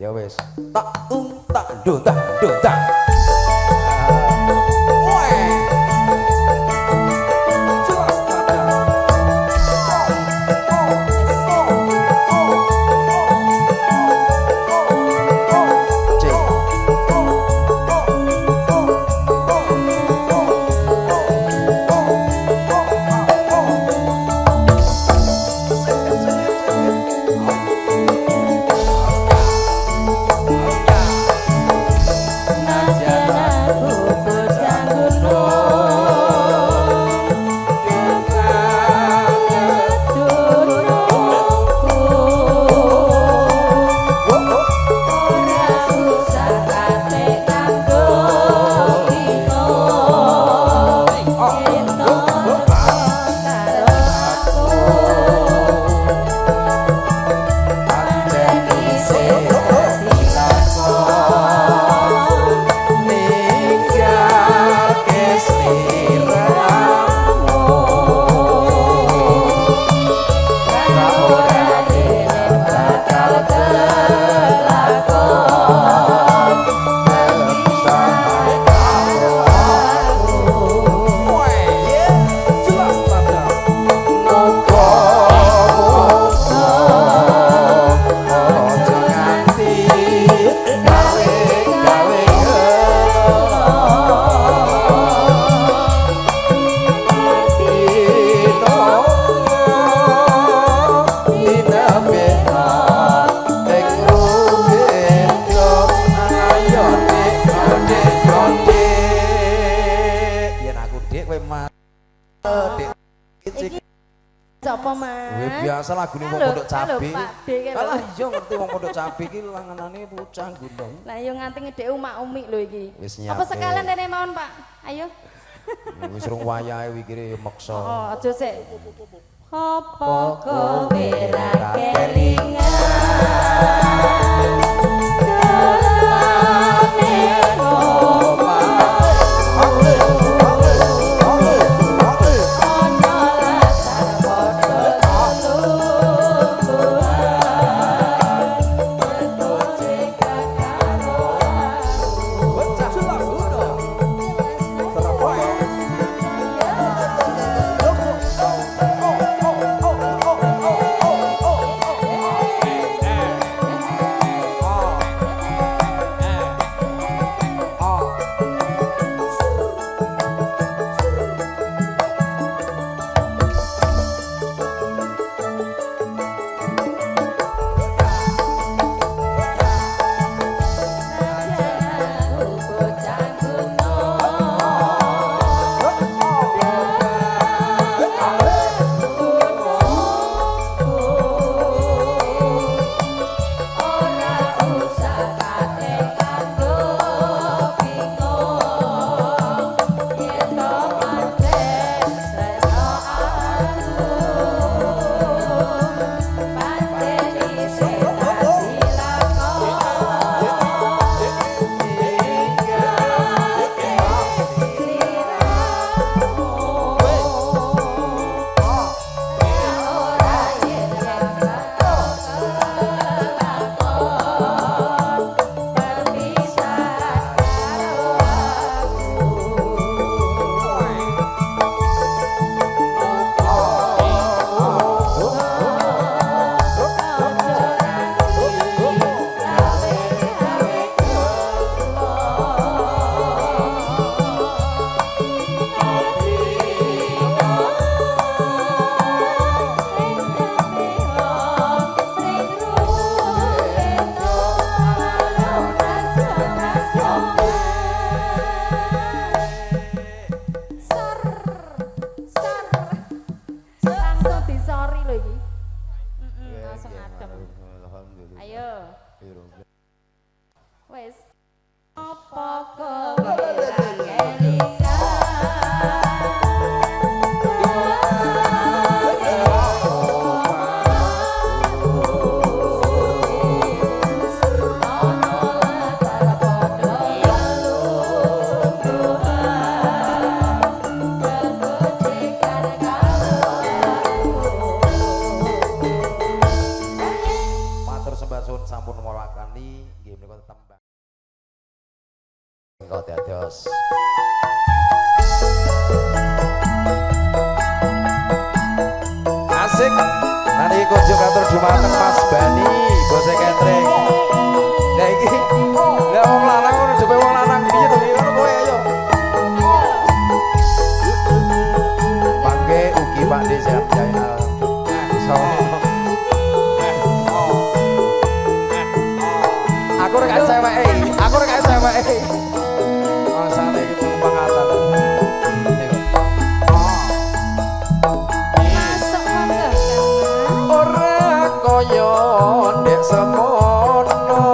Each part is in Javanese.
Ya wis. Tak tak do tak do tak. Biasa lagune wong pondok cabe. Alah iya ngerti wong pondok cabe iki langanane pucang gundong. Lah yo nganti ngedhek umak-umik lho iki. Wis nyiap. Apa sekalian rene mawon, Pak? Ayo. Wis rung wayahe iki meksa. Oh, aja sik. Apa kowe ra kelingan? sasun sampun mewakani nggih menika tembang. Engko dados asik nani kunjuk atur dumateng Mas Bani bose catering. Lah iki lah wong lanang ora dhewe wong lanang piye to iki ngono kowe ayo. Mangke ugi Pak De Sehat Jainal. Aku rek ceweke, aku rek ceweke. Mangsane iki pangatan. Masuk mangga. Ora kaya ndek semono.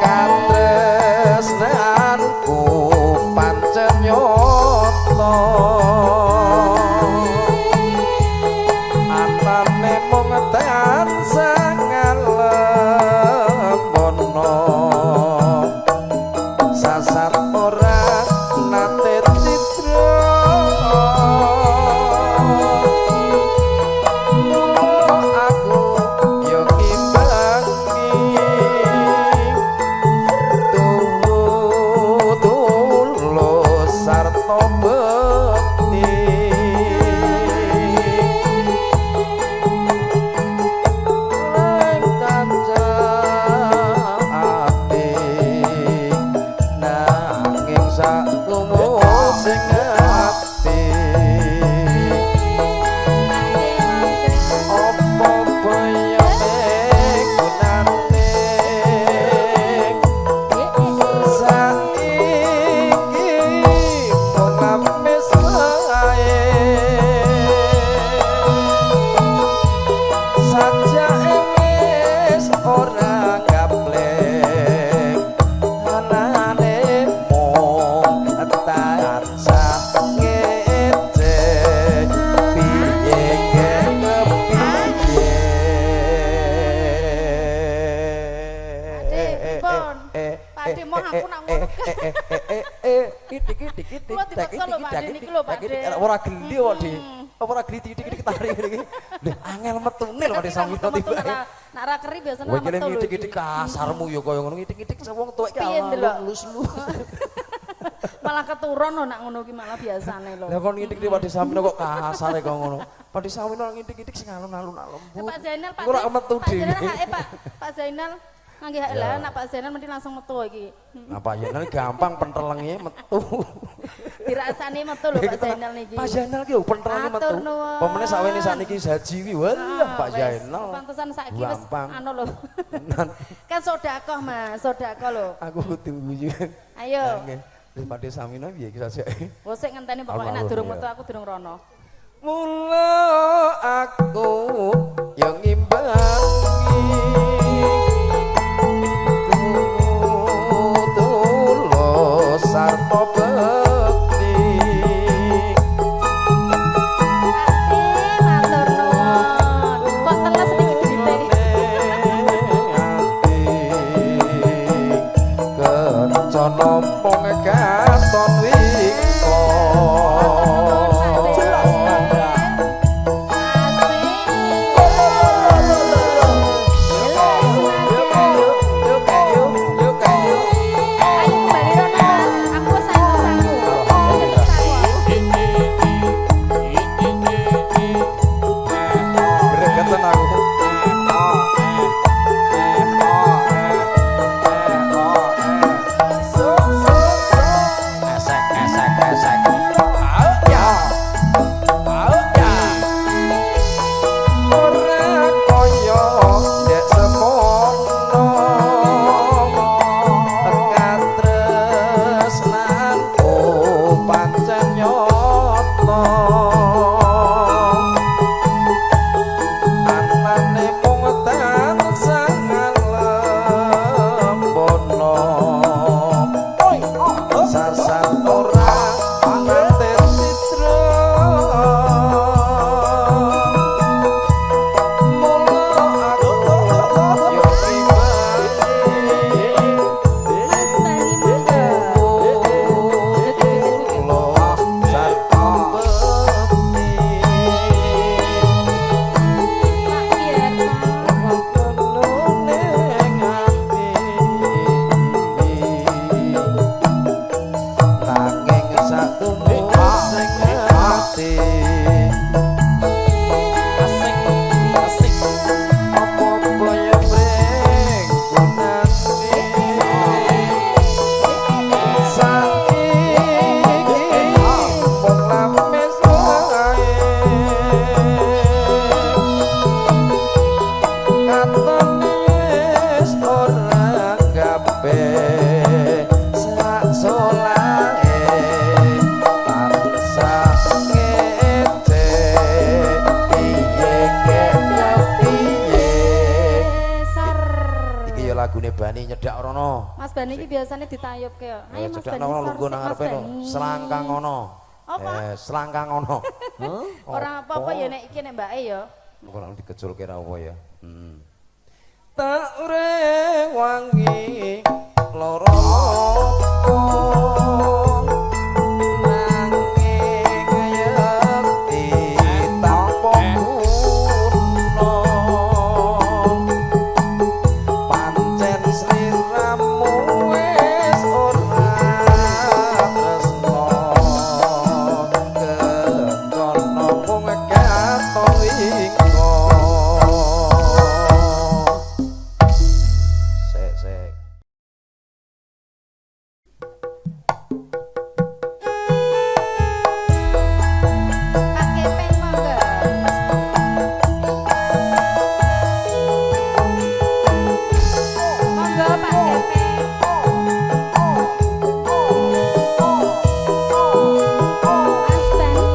Katresnanku pancen nyoto. Anane mung tansah ngalemono. Sasar ora nate citra. Aku yo kimbangi tulus sarta bekti. Nanging sakumu sing ati opo bayane gunane saiki mung amis wae sajake wis ora gablek anane mung tansah ngece piye kepiye. Ade, pun. Pakde mau aku nak ngono. Titik Kulo dipaksa lho, Pakde, niki lho, Pakde. ora geli kok, Dik. Apa ora geli titik tarik iki. Lho, angel metune lho Pakde Samino tiba. Nak ra keri biasane Kowe metu kene lho. ngitik-ngitik kasarmu ya kaya ngono ngitik-ngitik wong tuwek ki Piye ndelok? lus-lus. Malah keturun lho nak ngono ki malah biasane lho. Lah kon ngitik di Pakde Samino kok kasar kok ngono. Pakde Samino ngitik-ngitik sing alun-alun lembut. Pak Zainal, Pak. Iku ora metu Pak Zainal, dhewe. Pak Zainal ngangge hak lah, nak Pak Zainal mesti langsung metu iki. Nah, Pak Zainal gampang pentelenge metu. Dirasani metu lho Pak Zainal niki. Pak Zainal ki pentelenge metu. Matur nuwun. Pemene sakweni sakniki saji wi. Walah Pak Wes, Zainal. Pantesan saiki wis Gampang. anu lho. Kan sedekah Mas, sedekah lho. Aku tunggu juga. Ayo. Nggih. Wis Pakde Samino piye iki sajake? Wes sik ngenteni pokoke nak durung metu aku durung rono. Mula aku yang ngimbangi tulus sarta bekti. Ate matur nuwun. Kok teles iki duwite. Kencana mung katon wiko. Gregeten aku. Esek esek esek. Ya. Ya. Ora kaya ndek semono. Katresnanku pancen nyoto. Anane mung tansah ngalemono. Sasan ora nate citra. Mula aku yo pribadi tulus sarta bekti. lagune Bani nyedak rono. Mas Bani iki biasanya ditayupke ya. Ayo Mas Cedak Bani. nono sor lungguh sik, nang Mas ngarepe no. Bani. Selangkang ngono. Apa? Selangkang ngono. Ora apa-apa ya nek iki nek mbake ya. Kok nek dikeculke ra apa ya. Tak rewangi loro Pak Kepeng monggo. Monggo Pak Kepeng. Mas Bani.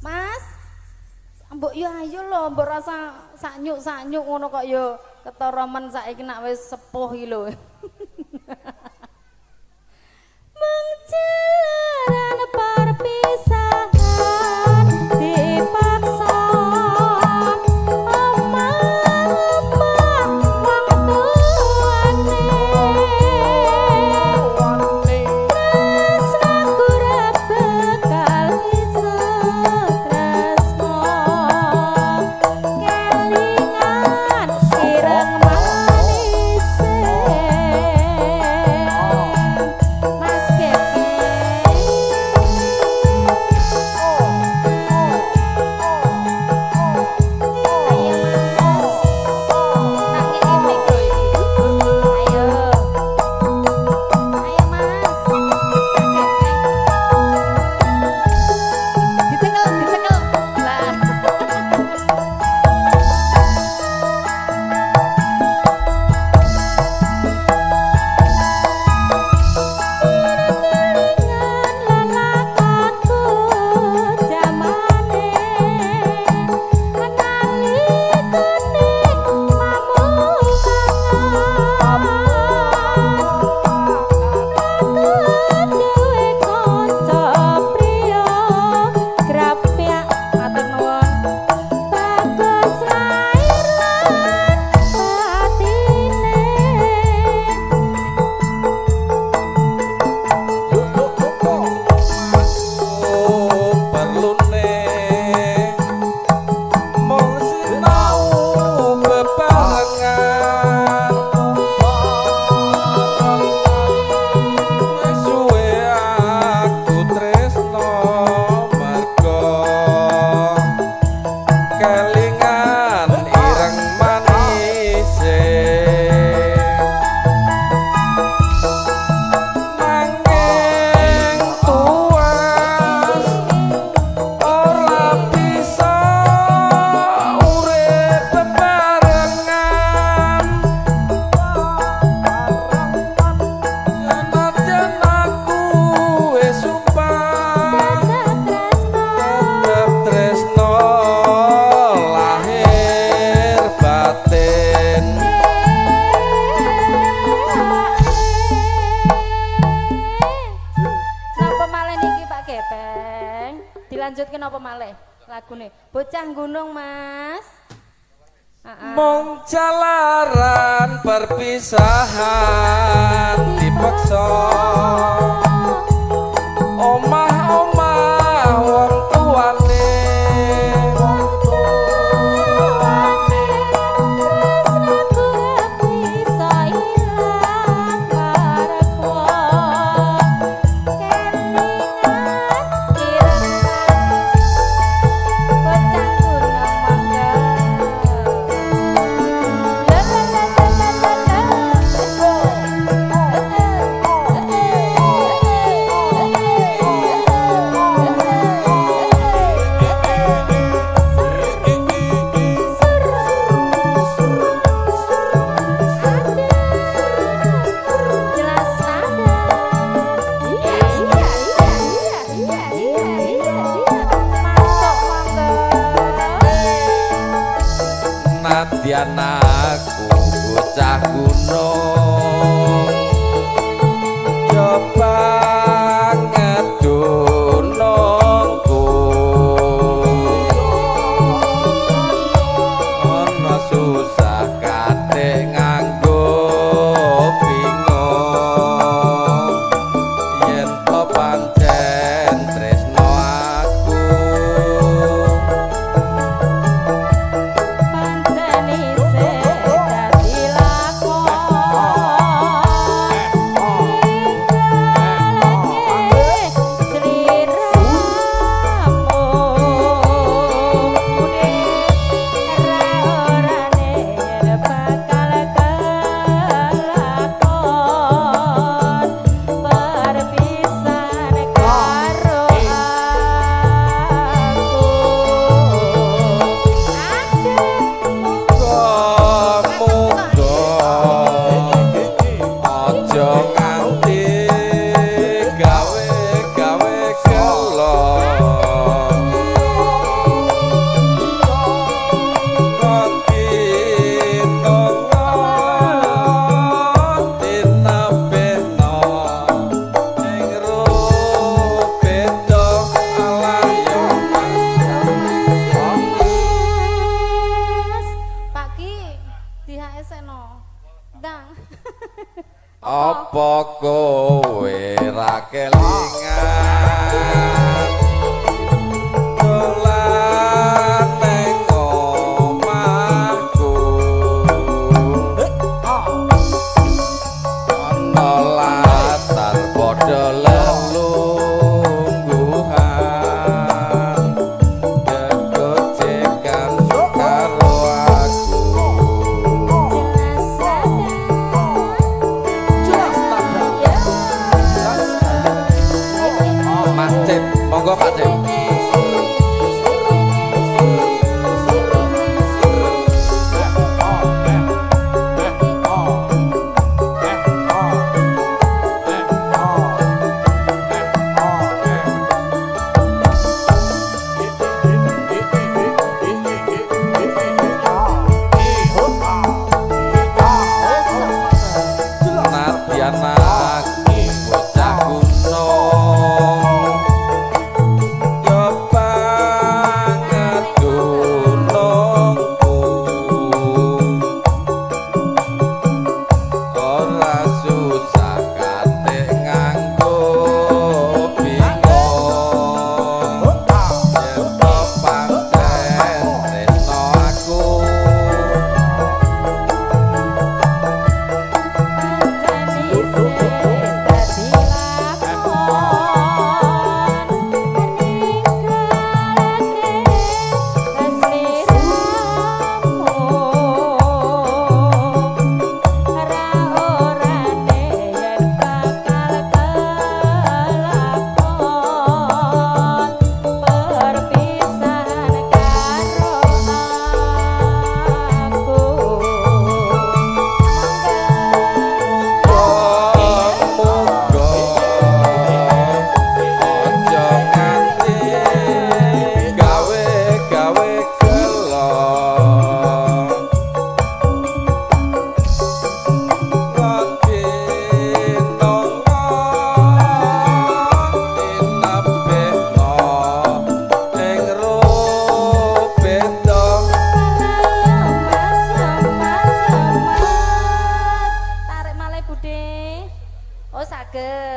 Mas, mbok yo ayo lho, mbok rasa sanyuk-sanyuk ngono kok yo ketara men saiki nak wis sepuh iki lho. Mung jalan perpisahan dipaksa omah-omah wong tuane. Tresnaku ra bakal bisa tresno kelingan ireng manise. dilanjutke napa malih lagune? Bocah gunung, Mas. Mong jalaran perpisahan dipaksa omah-omah wong tuane nadyan aku bocah gunung yo banget dunungku ana susah kate nganggo bingung yen to pancen tresno aku apa kowe ra kelingan dolan nang omahku ana latar padha lelungguhan gegojekan karo aku Mas Cip, monggo Pak Cip. Nadyan aku bocah gunung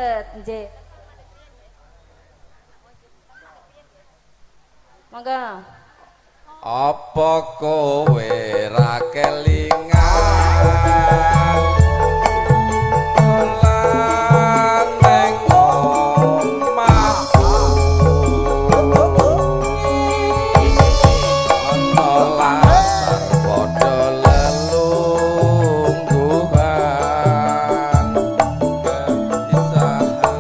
lanjut nggih. Monggo. Apa kowe ra kelingan dolan ning omahku ana latar padha lelungguhan kepisahan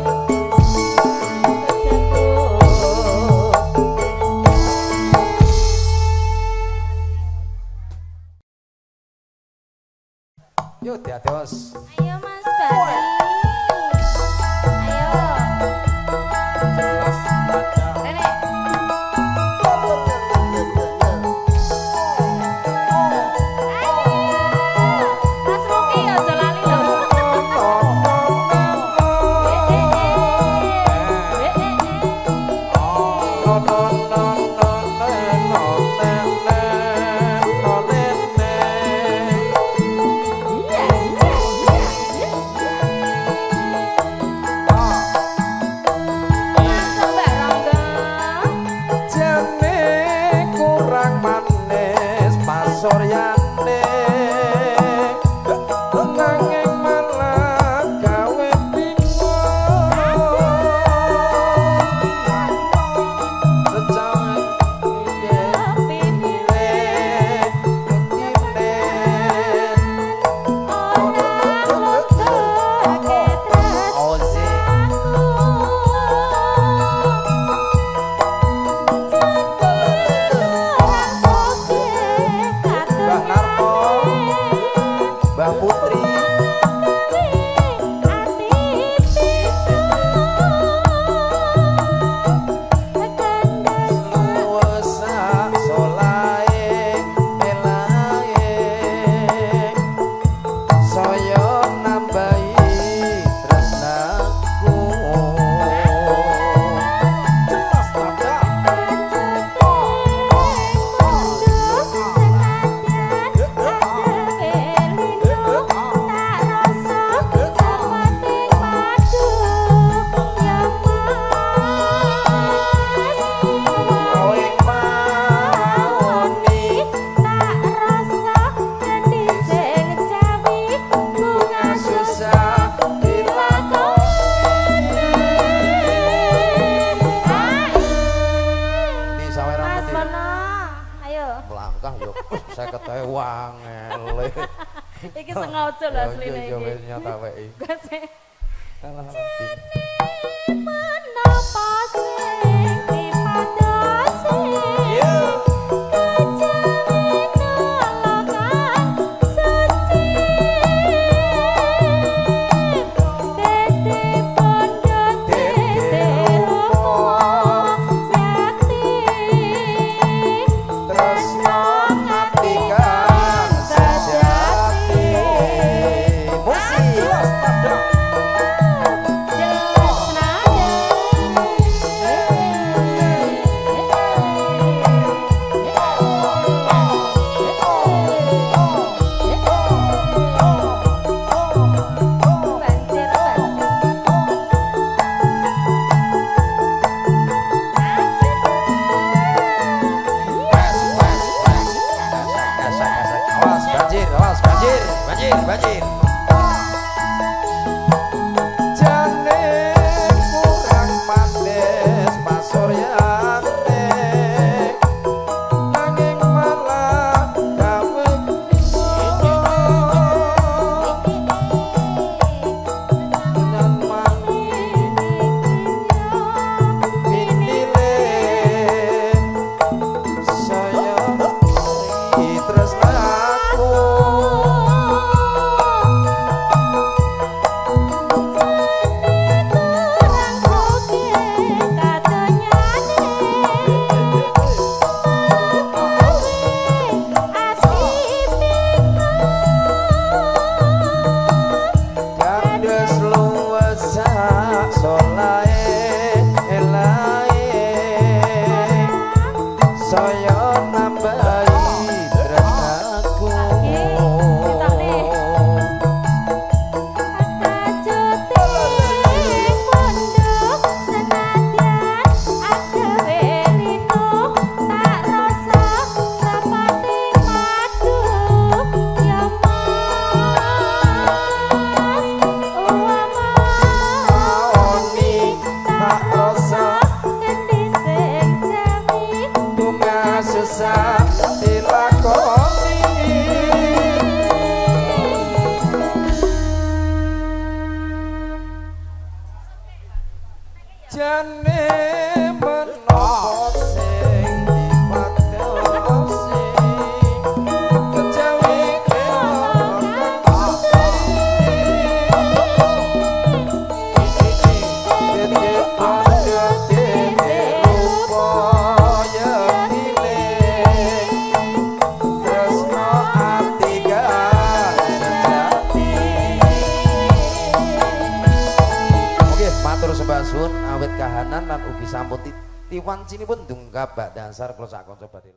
Yo diados. Ayo Mas Bani. Ayo. Jelas nada. Nenek. Mas Ruki aja lali lho. Langsung Mbak Rangga. Jane kurang manis pasuryane nanging malah gawe bingung secawe Pipile ora lutake Ozi Mbah Narto Mbah Putri Luwesa solae elae saya nambahi tresnaku jelas nada kowe mauni susah dilakoni di saweran Mas mati Bono, ayo. melangkah yo 50 wangel Iki sengaja lho asline yo iki. wis nyata wae Gak sih. alah Menapa sing dipadasi? yo Kejawen suci. Dede bondo dede rupa yakti. tresno ati kang sejati musik jelas nada Jelas nada. Banjir, banjir. awas banjir banjir banjir jane kurang manis pasuryane nanging malah gawe dan pinile saya tresnaku Gandes luwesa solae elae saya nambahi tresnaku liyane menapa sing dipadosi kejawi awet kahanan lan ugi sampun tiwancinipun ndungkap bak dasar kula sak kanca badhe